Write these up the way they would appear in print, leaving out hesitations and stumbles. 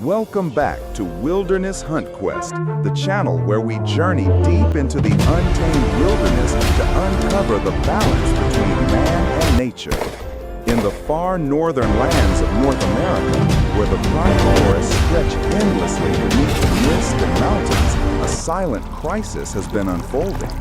Welcome back to Wilderness Hunt Quest, the channel where we journey deep into the untamed wilderness to uncover the balance between man and nature. In the far northern lands of North America, where the pine forests stretch endlessly beneath the mist and mountains, a silent crisis has been unfolding.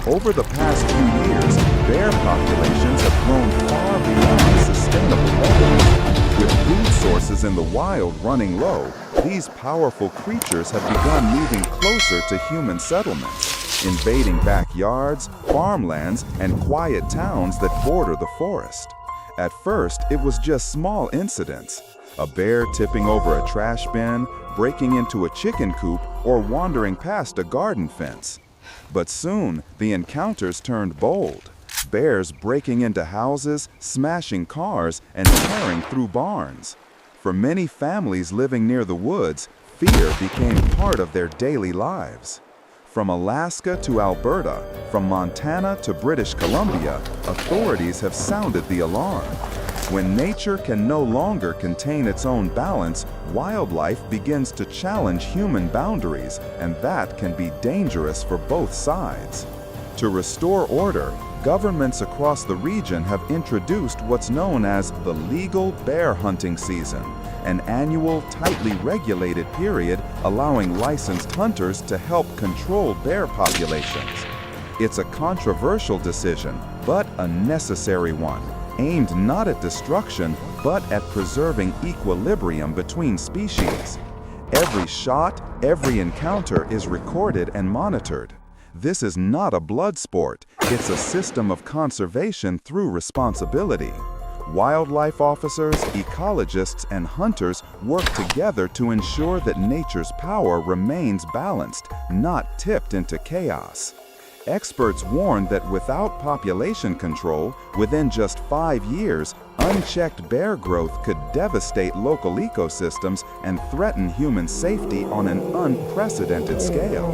Over the past few years, bear populations have grown far beyond sustainable levels. With food sources in the wild running low, these powerful creatures have begun moving closer to human settlements, invading backyards, farmlands, and quiet towns that border the forest. At first, it was just small incidents. A bear tipping over a trash bin, breaking into a chicken coop, or wandering past a garden fence. But soon, the encounters turned bold. Bears breaking into houses, smashing cars, and tearing through barns. For many families living near the woods, fear became part of their daily lives. From Alaska to Alberta, from Montana to British Columbia, authorities have sounded the alarm. When nature can no longer contain its own balance, wildlife begins to challenge human boundaries, and that can be dangerous for both sides. To restore order, governments across the region have introduced what's known as the legal bear hunting season, an annual, tightly regulated period allowing licensed hunters to help control bear populations. It's a controversial decision, but a necessary one, aimed not at destruction, but at preserving equilibrium between species. Every shot, every encounter is recorded and monitored. This is not a blood sport, it's a system of conservation through responsibility. Wildlife officers, ecologists, and hunters work together to ensure that nature's power remains balanced, not tipped into chaos. Experts warn that without population control, within just 5 years, unchecked bear growth could devastate local ecosystems and threaten human safety on an unprecedented scale.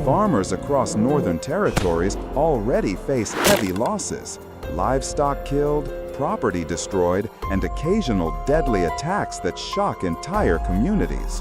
Farmers across northern territories already face heavy losses: livestock killed, property destroyed, and occasional deadly attacks that shock entire communities.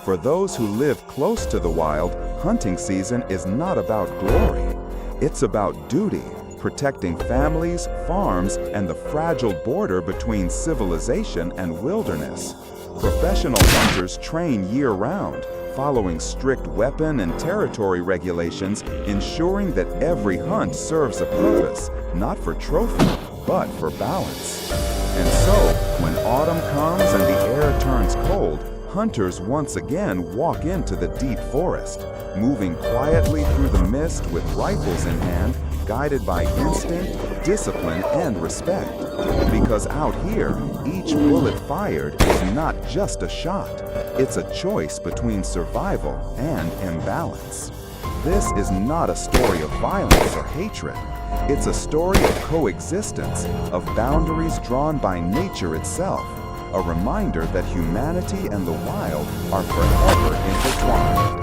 For those who live close to the wild, hunting season is not about glory. It's about duty, protecting families, farms, and the fragile border between civilization and wilderness. Professional hunters train year-round, following strict weapon and territory regulations, ensuring that every hunt serves a purpose, not for trophy, but for balance. And so, when autumn comes and the air turns cold, hunters once again walk into the deep forest, moving quietly through the mist with rifles in hand, guided by instinct, discipline, and respect. Because out here, each bullet fired is not just a shot. It's a choice between survival and imbalance. This is not a story of violence or hatred. It's a story of coexistence, of boundaries drawn by nature itself, a reminder that humanity and the wild are forever intertwined.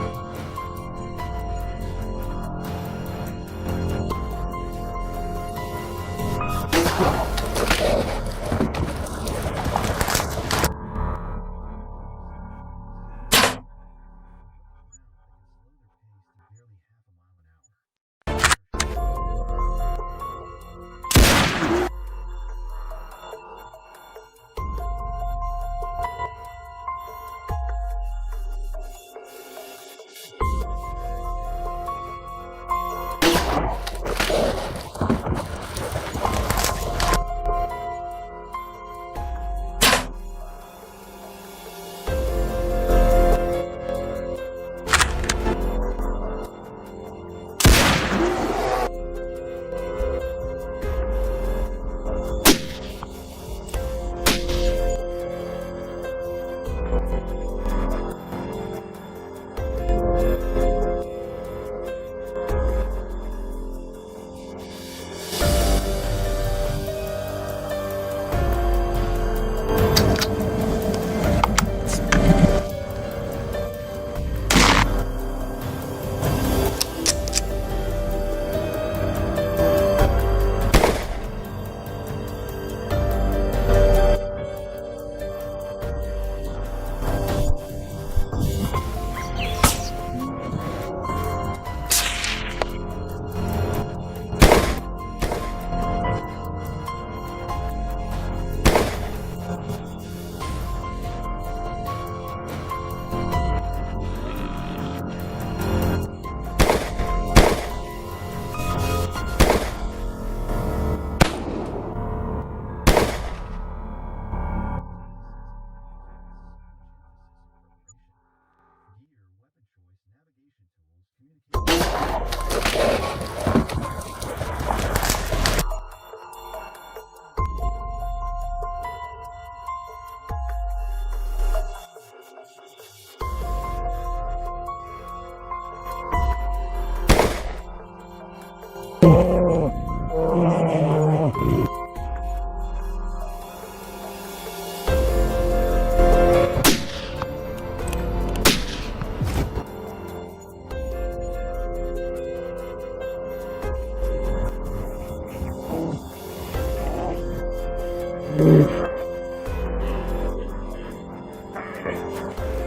へ